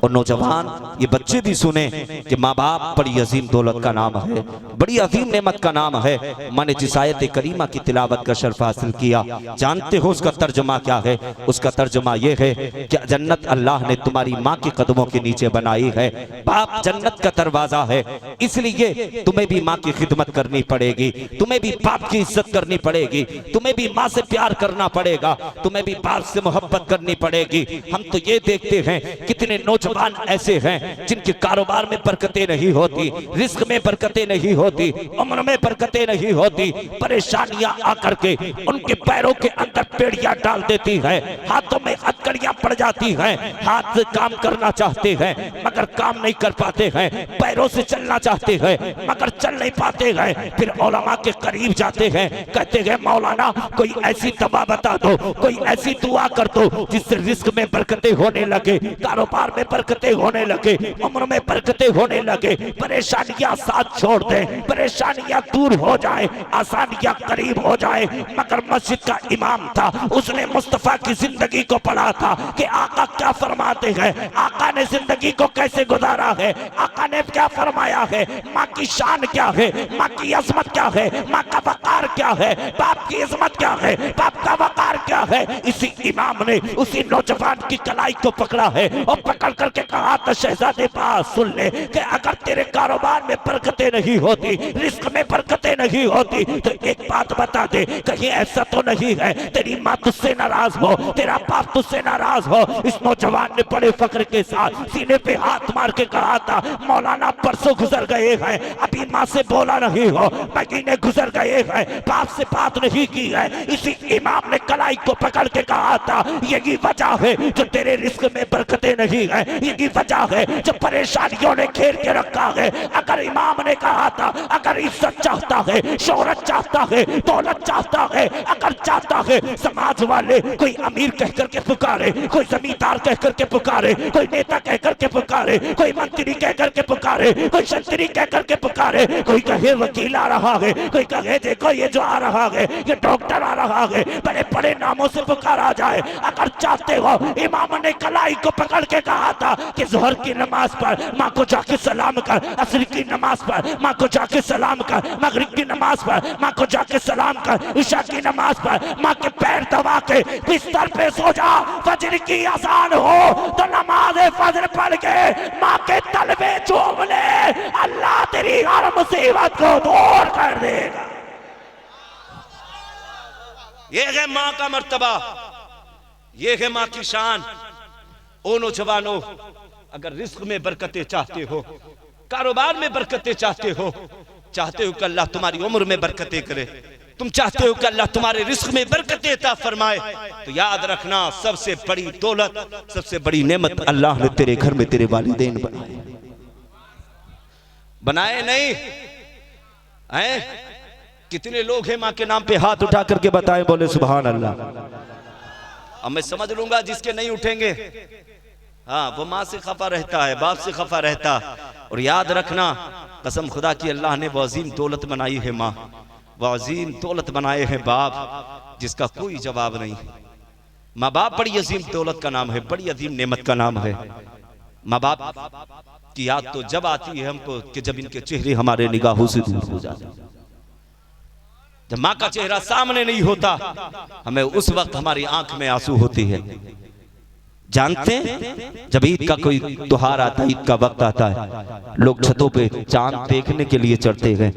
और नौजवान ये बच्चे भी सुने कि माँ बाप बड़ी अजीम दौलत का नाम है, बड़ी अजीम नेमत का नाम है। मैंने जिस आयत करीमा की तिलावत का शर्फ हासिल किया, जानते हो उसका तर्जुमा क्या है? उसका तर्जुमा ये है कि जन्नत अल्लाह ने तुम्हारी माँ के कदमों के नीचे बनाई है। बाप जन्नत का दरवाजा है, इसलिए तुम्हें भी माँ की खिदमत करनी पड़ेगी, तुम्हें भी बाप की इज्जत करनी पड़ेगी, तुम्हें भी माँ से प्यार करना पड़ेगा, तुम्हें भी बाप से मोहब्बत करनी पड़ेगी। हम तो ये देखते हैं कितने नौजवान ऐसे हैं जिनके कारोबार में बरकतें नहीं होती, रिस्क में बरकतें नहीं होती, उम्र में बरकतें नहीं होती, परेशानियां आकर के उनके पैरों के अंदर पेड़ियां डाल देती है, हाथों में हथकड़ियां पड़ जाती हैं, हाथ से काम करना चाहते हैं मगर काम नहीं कर पाते हैं, पैरों से चलना चाहते हैं मगर चल नहीं पाते हैं। फिर उलमा के करीब जाते हैं, कहते हैं मौलाना कोई ऐसी दवा बता दो, कोई ऐसी दुआ कर दो जिससे रिस्क में बरकतें होने लगे, कारोबार में बरकतें होने लगे, उम्र में बरकतें होने लगे, परेशानियां साथ छोड़ दें, परेशानियां दूर हो जाए, आसानियां करीब हो जाए। मगर मस्जिद का इमाम था, उसने मुस्तफा की जिंदगी को पढ़ा था कि आका क्या फरमाते हैं, आका ने जिंदगी को कैसे गुजारा है, आका ने क्या फरमाया है, माँ की शान क्या है, माँ की अजमत क्या है, माँ का वकार क्या है, बाप की इज्जत क्या है, बाप का वकार क्या है। इसी इमाम ने उसी नौजवान की कलाई को पकड़ा है और पकड़ करके कहा था शहजादे पास सुन ले कि अगर तेरे कारोबार में बरकतें नहीं होती, रिस्क में बरकतें नहीं होती, तो एक बात बता दे, कहीं ऐसा तो नहीं है तेरी माँ तुझसे नाराज हो, तेरा बाप तुझसे नाराज हो। इस नौजवान ने बड़े फक्र के साथ सीने पे हाथ मार के कहा था मौलाना परसों गुजर गए हैं, अभी माँ से बोला नहीं हो, महीने गुजर गए हैं, बाप से बात नहीं की है। इसी इमाम ने कलाई को पकड़ के कहा था यही वजह है जो तेरे रिस्क में बरकतें नहीं है, यही वजह है जो परेशानियों ने घेर के रखा है। अगर इमाम ने कहा था अगर इज्जत चाहता है, शोहरत चाहता है, दौलत चाहता है, अगर चाहता है समाज वाले कोई अमीर कह करके पुकारे, कोई जमींदार कह करके पुकारे, कोई नेता कह करके पुकारे, कोई मंत्री कह करके पुकारे, कोई शंत्री कह करके पुकारे, कोई कहे वकील आ रहा है, कोई कहे देखो ये जो आ रहा है ये डॉक्टर आ रहा है, बड़े बड़े नामों से पुकारा जाए। अगर चाहते हो, इमाम ने कलाई को पकड़ के कहा था कि जोहर की नमाज पर माँ को जाके सलाम कर, असर की नमाज पर माँ को जाके सलाम कर, मगरिब की नमाज पर माँ को जाके सलाम कर, इशा की नमाज पर माँ के पैर दबा के बिस्तर पे सो जा। फजर की अजान हो तो नमाज फजर पढ़ के माँ के तलबे चूम ले, अल्लाह तेरी हर मुसीबत को दूर कर देगा। ये है माँ का मर्तबा, ये है माँ की शान। ओ नौजवानों, अगर रिस्क में बरकतें चाहते हो, कारोबार में बरकतें चाहते हो कि अल्लाह तुम्हारी उम्र में बरकतें करे, तुम चाहते हो कि अल्लाह तुम्हारे रिस्क में बरकतें अता फरमाए, तो याद रखना सबसे बड़ी दौलत, सबसे बड़ी नेमत अल्लाह ने तेरे घर में तेरे वालिदैन बनाए नहीं हैं। कितने लोग हैं माँ के नाम पे हाथ उठा करके बताएं, बोले सुभान अल्लाह। अब मैं समझ लूंगा जिसके नहीं उठेंगे, हाँ वो माँ से खफा रहता है, बाप से खफा रहता। और याद रखना कसम खुदा की अल्लाह ने वो अजीम दौलत बनाई है माँ, वो अजीम दौलत बनाए हैं बाप, जिसका कोई जवाब नहीं। माँ बाप बड़ी अजीम दौलत का नाम है, बड़ी अजीम नेमत का नाम है। माँ बाप की याद तो जब आती है हमको कि जब इनके चेहरे हमारे निगाहों से दूर हो जाते। जब माँ का चेहरा सामने नहीं होता, हमें उस वक्त हमारी आंख में आंसू होती है। जानते हैं जब ईद का कोई त्योहार आता है, ईद का वक्त आता है, लोग छतों पे चांद देखने के लिए चढ़ते हैं,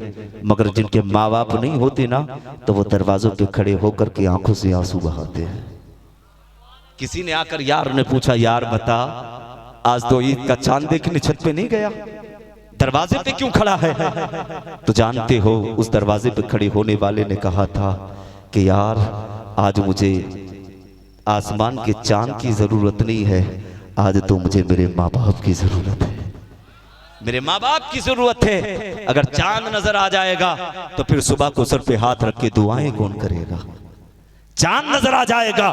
मगर जिनके माँ बाप नहीं होते ना, तो वो दरवाजों पे खड़े होकर के आंखों से आंसू बहाते हैं। किसी ने आकर यार ने पूछा, यार बता आज तो ईद का चांद देखने छत पे नहीं गया, दरवाजे पे क्यों खड़ा है? तो जानते हो उस दरवाजे पे खड़े होने वाले ने कहा था कि यार आज मुझे आसमान के चांद की जरूरत नहीं है, आज तो मुझे मेरे माँ बाप की जरूरत है, मेरे माँ बाप की जरूरत है। अगर चांद नजर आ जाएगा तो फिर सुबह को सर पे हाथ रख के दुआएं कौन करेगा? चांद नजर आ जाएगा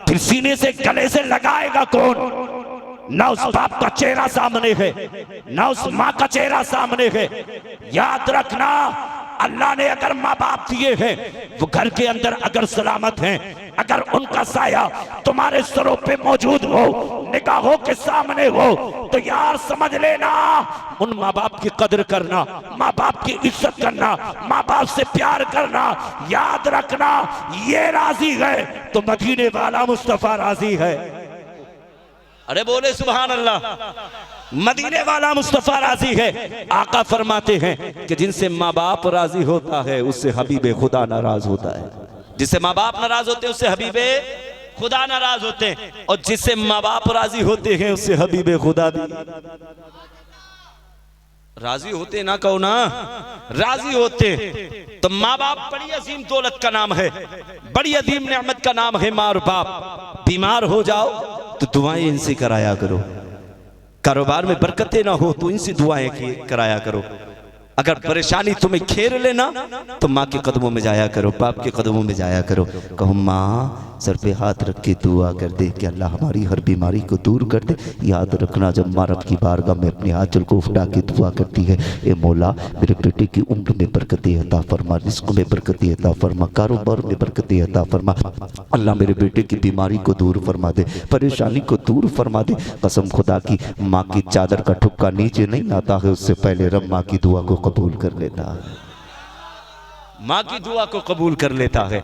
फिर सीने से गले से लगाएगा कौन? ना उस बाप का चेहरा सामने है, ना उस माँ का चेहरा सामने है। याद रखना अल्लाह ने अगर माँ बाप दिए हैं, वो घर के अंदर अगर सलामत हैं, अगर उनका साया तुम्हारे सरों पे मौजूद हो, निगाहों के सामने हो, तो यार समझ लेना उन माँ बाप की कदर करना, माँ बाप की इज्जत करना, माँ बाप से प्यार करना। याद रखना ये राजी है तो मदीने वाला मुस्तफा राजी है। अरे बोले सुभान अल्लाह। मदीने वाला मुस्तफा राजी है। आका फरमाते हैं कि जिनसे माँ बाप राजी होता है उससे हबीबे खुदा नाराज होता है। जिससे माँ बाप नाराज होते हैं उससे हबीबे खुदा नाराज होते हैं, और जिससे माँ बाप राजी होते हैं उससे हबीबे खुदा भी राजी होते। ना कहो ना, राजी होते। तो माँ बाप बड़ी अजीम दौलत का नाम है, बड़ी अजीम नेमत का नाम है। माँ और बाप बीमार हो जाओ तो दुआएं इनसे कराया करो, कारोबार में बरकतें ना हो तो इनसे दुआएं कराया करो। अगर परेशानी तुम्हें घेर लेना तो माँ के कदमों में जाया करो, बाप के कदमों में जाया करो। कहो माँ सर पे हाथ रख के दुआ कर दे कि अल्लाह हमारी हर बीमारी को दूर कर दे। याद रखना जब माँ रब की बारगाह में अपने आंचल को उठा के दुआ करती है, ए मौला मेरे बेटे की उम्र में बरकतें अता फरमा, रिस्क में बरकतें अता फरमा, कारोबार में बरकतें अता फरमा। अल्लाह मेरे बेटे की बीमारी को दूर फरमा दे, परेशानी को दूर फरमा दे। कसम खुदा की माँ की चादर का ठुक्का नीचे नहीं आता है उससे पहले रब माँ की दुआ को कबूल कर लेता है, माँ की दुआ को कबूल कर लेता है।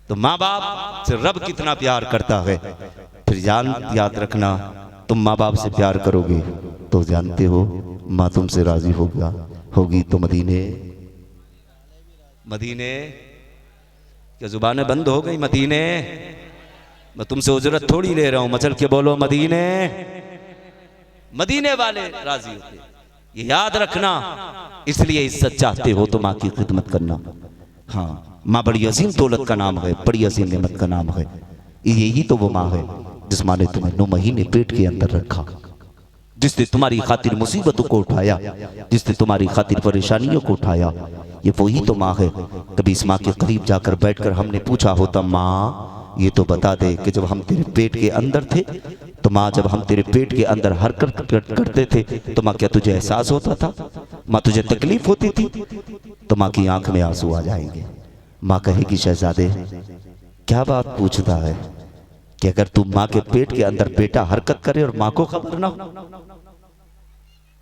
तो माँ बाप से रब कितना प्यार करता है। फिर याद रखना तुम माँ बाप से प्यार करोगे तो जानते हो माँ तुमसे राजी होगी तो मदीने क्या जुबानें बंद हो गई? मदीने, मैं तुमसे उजरत थोड़ी ले रहा हूं, मचल के बोलो मदीने वाले राजी होते। ये याद रखना, इसलिए इज्जत चाहते हो तो माँ की खिदमत करना। हाँ, माँ बड़ी अजीम दौलत का नाम है, बड़ी अजीम नेमत का नाम है। यही तो वो माँ है जिस माँ ने तुम्हें 9 महीने पेट के अंदर रखा, जिसने तुम्हारी खातिर मुसीबतों को उठाया, जिसने तुम्हारी खातिर परेशानियों को उठाया। ये वही तो माँ है। कभी इस माँ के करीब जाकर बैठकर हमने पूछा होता, माँ ये तो बता दे कि जब हम तेरे पेट के अंदर थे तो माँ जब हम तेरे पेट के अंदर हरकत करते थे तो माँ क्या तुझे एहसास होता था? माँ तुझे तकलीफ होती थी? तो माँ की आंख में आंसू आ जाएंगे। माँ कहेगी शहजादे क्या बात पूछता है कि अगर तू माँ के पेट के अंदर बेटा हरकत करे और माँ को खबर ना हो,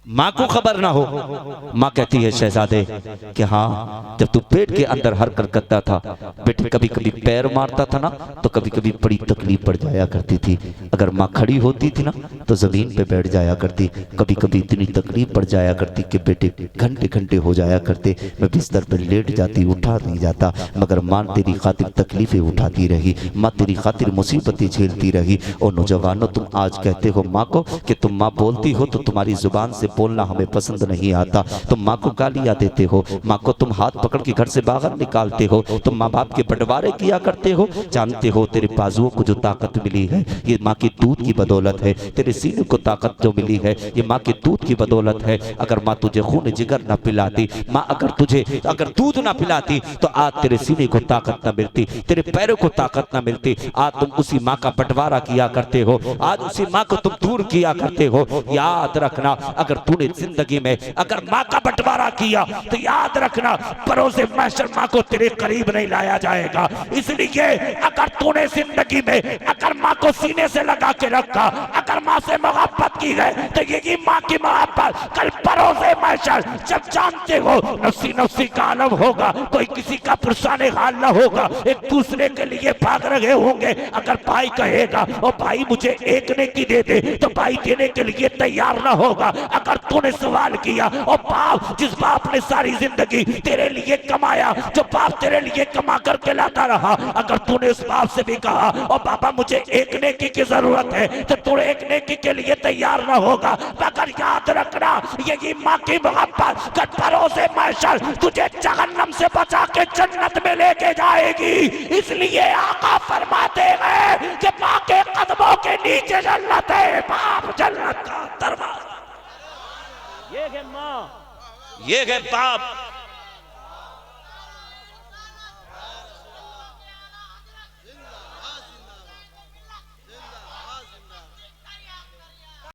माँ को खबर ना हो। माँ कहती है शहजादे कि हाँ जब तू पेट के अंदर हरकत करता था बेटे कभी कभी पैर मारता था ना तो कभी कभी बड़ी तकलीफ पड़ जाया करती थी। अगर माँ खड़ी होती थी ना तो जमीन पे बैठ जाया करती। कभी कभी इतनी तकलीफ पड़ जाया करती कि बेटे घंटे घंटे हो जाया करते मैं बिस्तर पर लेट जाती, उठा नहीं जाता, मगर माँ तेरी खातिर तकलीफें उठाती रही, माँ तेरी खातिर मुसीबतें झेलती रही। और नौजवानों तुम आज कहते हो माँ को कि तुम माँ बोलती हो तो तुम्हारी जुबान से बोलना हमें पसंद नहीं आता, तुम माँ को गालियां देते हो, माँ को तुम हाथ पकड़ के घर से बाहर निकालते हो, तुम माँ बाप के बंटवारे किया करते हो। जानते हो तेरे बाजुओं को जो ताकत मिली है ये माँ की दूध की बदौलत है, तेरे सीने को ताकत जो मिली है ये माँ के दूध की बदौलत है। अगर माँ तुझे खून जिगर ना पिलाती, माँ अगर दूध ना पिलाती तो आज तेरे सीने को ताकत ना मिलती, तेरे पैरों को ताकत ना मिलती। आज तुम उसी माँ का बंटवारा किया करते हो, आज उसी माँ को तुम दूर किया करते हो। याद रखना अगर तूने जिंदगी में अगर माँ का बंटवारा किया तो याद रखना परोसे महशर माँ को तेरे करीब नहीं लाया जाएगा। इसलिए अगर तूने जिंदगी में अगर माँ को सीने से लगा के रखा, अगर माँ से मोहब्बत की है तो यही माँ की मोहब्बत कल परोसे महशर जब जानते हो नफ्सी नफ्सी का आलम होगा, कोई किसी का पुरसाने हाल न होगा, एक दूसरे के लिए भाग रहे होंगे। अगर भाई कहेगा और भाई मुझे एक नेकी दे दे तो भाई देने के लिए तैयार ना होगा। अगर तूने सवाल किया और बाप जिस बाप ने सारी जिंदगी तेरे लिए कमाया, जो बाप तेरे लिए कमा करके लाता रहा, अगर तूने उस बाप से भी कहा और बाबा मुझे एक नेकी की जरूरत है तो तू एक नेकी के लिए तैयार ना होगा। मगर याद रखना यही माँ की मोहब्बत कल परोसे महशर तुझे जहन्नम से बचा के जन्नत में लेके जाएगी। इसलिए आका फरमाते हैं कि माँ के कदमों के नीचे जन्नत है, बाप जन्नत का दरवाजा। ये है माँ, ये है बाप।